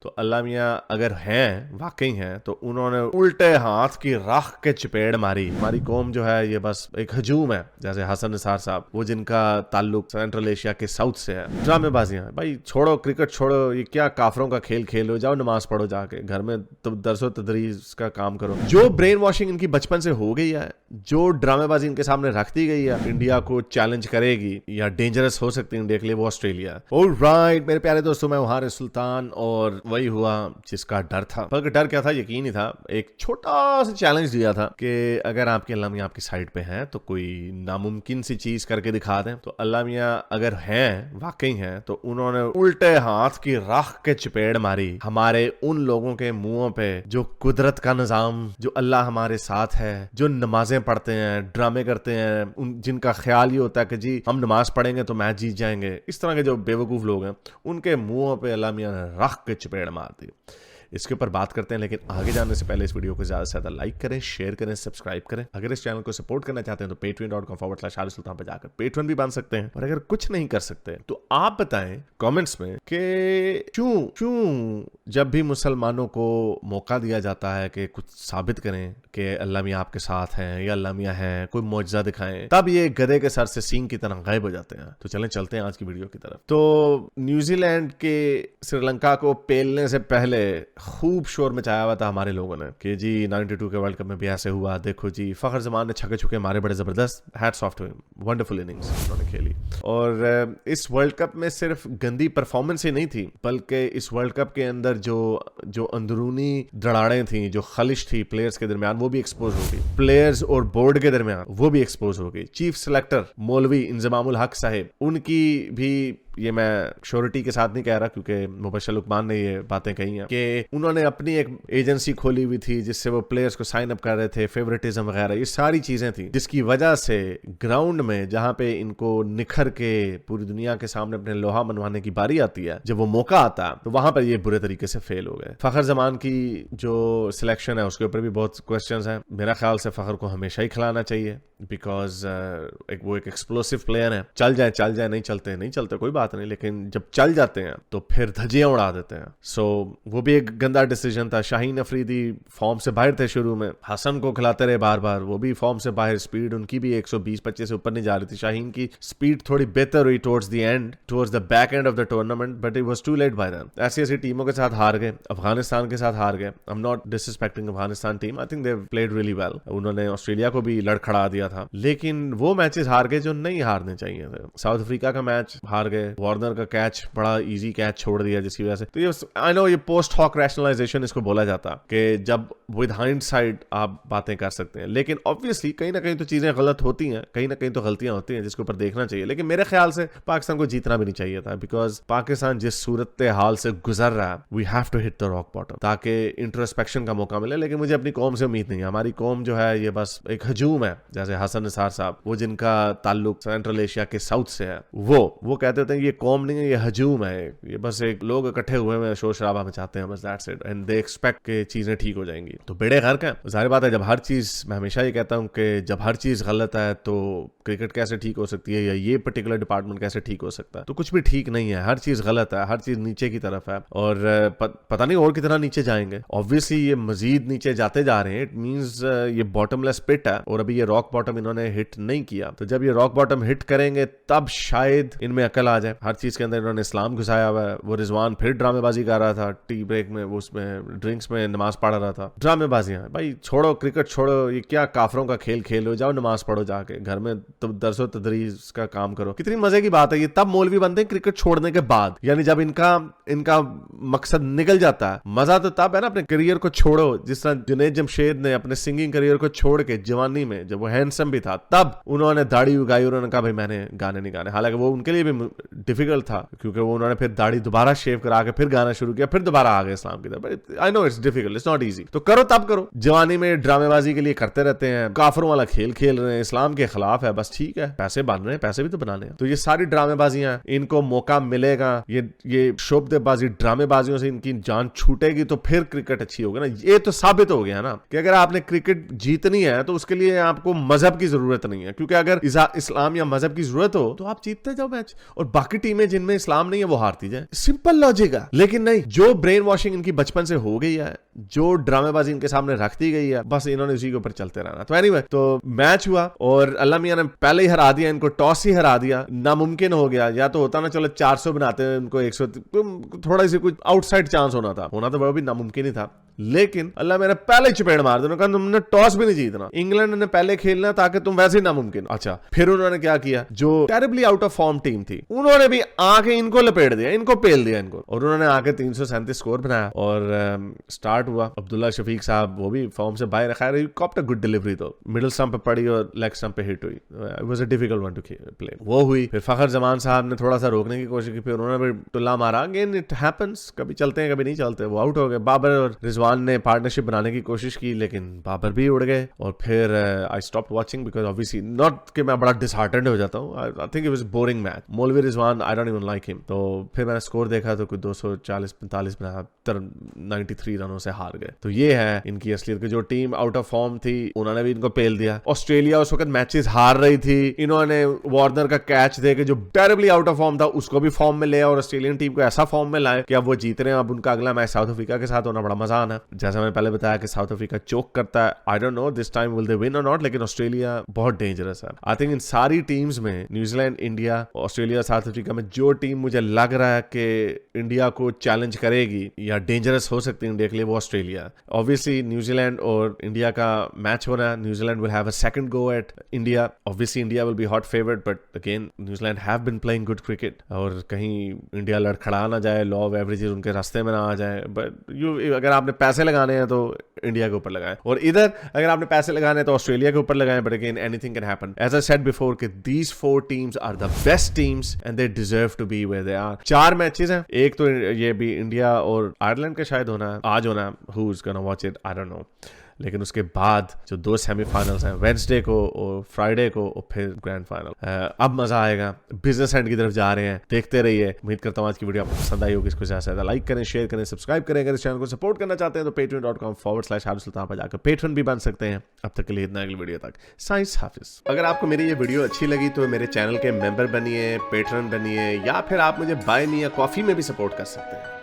तो अल्लाह मियाँ अगर हैं वाकई हैं तो उन्होंने उल्टे हाथ की राख के चपेड़ मारी। हमारी कौम जो है ये बस एक हजूम है, जैसे हसन निसार साहब, वो जिनका ताल्लुक सेंट्रल एशिया के साउथ से है। ड्रामेबाजियां भाई छोड़ो, क्रिकेट छोड़ो, ये क्या काफरों का खेल खेलो, जाओ नमाज पढ़ो जाके घर में, तो दरसो तदरीस का काम करो। जो ब्रेन वॉशिंग इनकी बचपन से हो गई है, जो ड्रामेबाजी इनके सामने रख दी गई है, इंडिया को चैलेंज करेगी या डेंजरस हो सकती है इंडिया के लिए, वो ऑस्ट्रेलिया। ऑलराइट मेरे प्यारे दोस्तों, मैं हारिस सुल्तान और वही हुआ जिसका डर था। बल्कि डर क्या था, यकीन ही था। एक छोटा सा चैलेंज दिया था कि अगर आपके अल्लाह मियाँ आपकी साइड पे हैं तो कोई नामुमकिन सी चीज करके दिखा दें। तो अल्लाह मियाँ अगर हैं वाकई हैं तो उन्होंने उल्टे हाथ की राख के चपेड़ मारी हमारे उन लोगों के मुंहों पे जो कुदरत का निजाम, जो अल्लाह हमारे साथ है, जो नमाजें पढ़ते हैं, ड्रामे करते हैं, जिनका ख्याल ये होता है कि जी हम नमाज पढ़ेंगे तो मैच जीत जाएंगे। इस तरह के जो बेवकूफ लोग हैं उनके मुंहों पे अल्लाह मियाँ ने राख के चपेड़ मार दी। इसके ऊपर बात करते हैं, लेकिन आगे जाने से पहले इस वीडियो को ज्यादा से ज्यादा लाइक करें, शेयर करें, सब्सक्राइब करें। अगर इस चैनल को सपोर्ट करना चाहते हैं तो patreon.com/हारिस पे जाकर पेट्रन भी बन सकते हैं। और अगर कुछ नहीं कर सकते तो आप बताएं कमेंट्स में कि क्यों जब भी मुसलमानों को मौका दिया जाता है कि कुछ साबित करें कि अल्लाह मियाँ आपके साथ हैं या अल्लाह मियाँ हैं, कोई मौजज़ा दिखाएं, तब ये गधे के सर से सींग की तरह गायब हो जाते हैं। तो चलते हैं आज की वीडियो की तरफ। तो न्यूजीलैंड के श्रीलंका को पेलने से पहले खूब शोर मचाया हुआ था हमारे लोगों ने कि जी 92 के वर्ल्ड कप में भी ऐसे हुआ, देखो जी फखर जमान ने छक्के छुके मारे बड़े जबरदस्त, hats off to him, wonderful innings उन्होंने खेली। और इस वर्ल्ड कप में सिर्फ गंदी परफॉर्मेंस ही नहीं थी, बल्कि इस वर्ल्ड कप के अंदर जो अंदरूनी दराड़ें थी, जो खलिश थी प्लेयर्स के दरमियान, वो भी एक्सपोज हो गई। प्लेयर्स और बोर्ड के दरमियान वो भी एक्सपोज हो गई। चीफ सेलेक्टर मौलवी इंजमामुल हक साहिब, उनकी भी, ये मैं श्योरिटी के साथ नहीं कह रहा क्योंकि मुबशर लुकमान ने ये बातें कही हैं कि उन्होंने अपनी एक एजेंसी खोली हुई थी जिससे वो प्लेयर्स को साइन अप कर रहे थे, फेवरेटिज्म वगैरह, ये सारी चीजें थी जिसकी वजह से ग्राउंड में जहां पे इनको निखर के पूरी दुनिया के सामने अपने लोहा मनवाने की बारी आती है, जब वो मौका आता तो वहां पर ये बुरे तरीके से फेल हो गए। फखर जमान की जो सिलेक्शन है उसके ऊपर भी बहुत क्वेश्चंस हैं। मेरा ख्याल से फखर को हमेशा ही खिलाना चाहिए बिकॉज वो एक एक्सप्लोसिव प्लेयर है। चल जाए नहीं चलते कोई बात नहीं, लेकिन जब चल जाते हैं तो फिर धज्जियां उड़ा देते हैं। सो वो भी एक गंदा डिसीजन था। शाहीन अफरीदी फॉर्म से बाहर थे शुरू में, हसन को खिलाते रहे बार बार, वो भी फॉर्म से बाहर। स्पीड उनकी भी 120-25 से ऊपर नहीं जा रही थी। शाहीन की स्पीड थोड़ी बेहतर हुई towards the back end of the tournament, but it was too late by them. ऐसी टीमों के साथ हार गए, अफगानिस्तान के साथ हार गए। I am not disrespecting Afghanistan team, I think they played really well. उन्होंने ऑस्ट्रेलिया को भी लड़खड़ा दिया था, लेकिन वो मैचेस हार गए जो नहीं हारने चाहिए थे। साउथ अफ्रीका का मैच हार गए, वार्नर का कैच बड़ा इजी कैच छोड़ दिया जिसकी वजह से। तो ये आई नो ये पोस्ट हॉक रैशनलाइजेशन इसको बोला जाता कि जब विद हाइंडसाइट आप बातें कर सकते हैं, लेकिन ऑब्वियसली कहीं ना कहीं तो चीजें गलत होती हैं, कहीं ना कहीं तो गलतियां होती हैं जिसके ऊपर देखना चाहिए। लेकिन मेरे ख्याल से पाकिस्तान को जीतना भी नहीं चाहिए था, बिकॉज पाकिस्तान जिस सूरत हाल से गुजर रहा है, we have to hit the rock bottom ताकि इंट्रोस्पेक्शन का मौका मिले। लेकिन मुझे अपनी कौम से उम्मीद नहीं है। हमारी कौम जो है ये बस एक हजूम है, जैसे हसन निसार साहब, वो जिनका ताल्लुक सेंट्रल एशिया के साउथ से है, वो कहते होते हैं ये कौम नहीं है, ये हजूम है, ये बस एक लोग इकट्ठे हुए हैं, शोर शराबा मचाते हैं, बस that's it, and they expect कि चीजें ठीक हो जाएंगी। तो बेड़े गर्क है। जाहिर बात है, जब हर चीज, मैं हमेशा ये कहता हूं कि जब हर चीज गलत है तो क्रिकेट कैसे ठीक हो सकती है या ये पर्टिकुलर डिपार्टमेंट कैसे ठीक हो सकता है? तो कुछ भी ठीक नहीं है, हर चीज गलत है, हर चीज नीचे की तरफ है और पता नहीं और कितना नीचे जाएंगे। ऑब्वियसली ये मजीद नीचे जाते जा रहे हैं, इट मींस ये बॉटमलेस पिट है और अभी ये रॉक बॉटम इन्होंने हिट नहीं किया। तो जब ये रॉक बॉटम हिट करेंगे तब शायद इनमें अकल आ जाए। हर चीज के अंदर इन्होंने इस्लाम घुसाया हुआ है। वो रिजवान फिर ड्रामेबाजी कर रहा था टी ब्रेक में, वो उसमें ड्रिंक्स में नमाज पढ़ रहा था। ड्रामेबाजियां भाई छोड़ो, क्रिकेट छोड़ो, ये क्या काफरों का खेल खेलो, जाओ नमाज पढ़ो जाके घर में, तो दरसो तदरीस का काम करो। कितनी मजे की बात है। ये तब मौलवी बनते हैं क्रिकेट छोड़ने के बाद, यानी जब इनका मकसद निकल जाता है। मजा तो तब है ना, अपने करियर को छोड़ो, जिस तरह जुनैद जमशेद ने अपने सिंगिंग करियर को छोड़ के जवानी में, जब वो हैंडसम भी था, तब उन्होंने दाढ़ी उगाई, उन्होंने कहा भाई मैंने गाने नहीं गाने। हालांकि वो उनके लिए भी डिफिकल्ट था क्योंकि वो उन्होंने फिर दाढ़ी दोबारा शेव करा के फिर गाना शुरू किया, फिर दोबारा आ गए इस्लाम की तरफ। I know it's difficult, it's not easy. तो करो तब करो। जवानी में ड्रामेबाजी के लिए करते रहते हैं, काफरों वाला खेल खेल रहे हैं, इस्लाम के खिलाफ है, बस ठीक है, पैसे बन रहे हैं, पैसे भी तो बनाने हैं। तो ये सारी ड्रामेबाजियां, इनको मौका मिलेगा, ये शोबदेबाजी ड्रामेबाजियों से इनकी जान छूटेगी तो फिर क्रिकेट अच्छी होगी ना। ये तो साबित हो गया ना कि अगर आपने क्रिकेट जीतनी है तो उसके लिए आपको मजहब की जरूरत नहीं है, क्योंकि अगर इस्लाम या मजहब की जरूरत हो तो आप जीतते जाओ मैच। और बाकी बाकी टीमें जिनमें इस्लाम नहीं है वो हारती जाए, सिंपल लॉजिक है। लेकिन नहीं, जो ब्रेन वॉशिंग इनकी बचपन से हो गई है, जो ड्रामेबाजी इनके सामने रख दी गई है, बस इन्होंने उसी के ऊपर चलते रहना। तो एनीवे, तो मैच हुआ और अल्लाह मियां ने पहले ही हरा दिया इनको, टॉस ही हरा दिया। नामुमकिन हो गया, या तो होता ना चलो 400 बनाते हैं उनको 100, थोड़ा सी कुछ आउटसाइड चांस होना था वो भी नामुमकिन ही था। लेकिन अल्लाह मेरे पहले चपेड़ मार दिया, कहा तुमने टॉस भी नहीं जीतना, इंग्लैंड ने पहले खेलना ताकि तुम वैसे ही नामुमकिन। अच्छा, फिर उन्होंने क्या किया, जो terribly out of form team थी उन्होंने भी आके इनको लपेट दिया, इनको पेल दिया इनको, और उन्होंने आके 337 स्कोर बनाया और स्टार्ट हुआ। अब्दुल्ला शफीक साहब वो भी फॉर्म से बाहर, खैर कॉप्ट अ गुड डिलीवरी, तो मिडिल स्टंप पे पड़ी और लेग स्टंप पे हिट हुई। It was a difficult one two play, वो हुई। फिर फखर जमान साहब ने थोड़ा सा रोकने की कोशिश की, फिर उन्होंने भी टुल्ला मारा। अगेन इट हैपेंस, कभी चलते हैं कभी नहीं चलते, वो आउट हो गए। बाबर और रिजवान ने पार्टनरशिप बनाने की कोशिश की, लेकिन बाबर भी उड़ गए। और फिर I stopped watching because obviously not कि मैं बड़ा डिसहार्टेंड हो जाता हूँ, I think it was boring match. मौलवी Rizwan, I don't even like him. तो फिर मैंने स्कोर देखा तो कुछ 240-45 बनाया, 93 रनों से हार गए। तो ये है इनकी असलियत की, जो टीम आउट ऑफ फॉर्म थी उन्होंने भी इनको पेल दिया। ऑस्ट्रेलिया उस वक्त मैचेस हार रही थी, इन्होंने वार्नर का कैच देके जो टेरिबली आउट ऑफ फॉर्म था उसको भी फॉर्म में ले और ऑस्ट्रेलियन टीम को ऐसा फॉर्म में लाए कि अब वो जीत रहे हैं। अब उनका अगला मैच साउथ अफ्रीका के साथ होना, बड़ा मजा आना। जैसा मैंने पहले बताया कि साउथ अफ्रीका चोक करता है, I don't know this time will they win और नॉट, लेकिन ऑस्ट्रेलिया बहुत डेंजरस है। आई थिंक इन सारी टीम्स में, New Zealand, India, Australia, south Africa में, जो टीम मुझे लग रहा है कि इंडिया को चैलेंज करेगी या डेंजरस हो सकती है इंडिया के लिए, वो ऑस्ट्रेलिया। ऑब्वियसली न्यूजीलैंड और इंडिया का मैच हो रहा है, New Zealand will have a second go at India. Obviously India will be hot favourite, but again New Zealand have been playing good cricket, और कहीं इंडिया लड़खड़ा ना जाए, लॉ ऑफ एवरेजेस उनके रास्ते में ना आ जाए। बट अगर आपने पैसे लगाने हैं तो इंडिया के ऊपर लगाएं, और इधर अगर आपने पैसे लगाने हैं तो ऑस्ट्रेलिया के ऊपर लगाएं। But again anything can happen. As I said before कि these 4 teams are the best teams and they deserve to be where they are. 4 matches हैं, एक तो ये भी इंडिया और आयरलैंड का शायद होना है, आज होना है। Who is gonna watch it, I don't know. लेकिन उसके बाद जो 2 सेमीफाइनल्स हैं, वेडनेसडे को और फ्राइडे को, और फिर ग्रैंड फाइनल। अब मजा आएगा, बिजनेस एंड की तरफ जा रहे हैं, देखते रहिए। उम्मीद करता हूँ आज की वीडियो आपको पसंद आई होगी। इसको ज्यादा से ज्यादा लाइक करें, शेयर करें, सब्सक्राइब करें। अगर इस चैनल को सपोर्ट करना चाहते हैं तो patreon.com/हारिस सुल्तान पर जाकर पेट्रन भी बन सकते हैं। अब तक के लिए इतना, अगली वीडियो तक साइंस हाफिज। अगर आपको मेरी ये वीडियो अच्छी लगी तो मेरे चैनल के मेंबर बनिए, पेट्रन बनिए, या फिर आप मुझे बाय मी या कॉफी में भी सपोर्ट कर सकते हैं।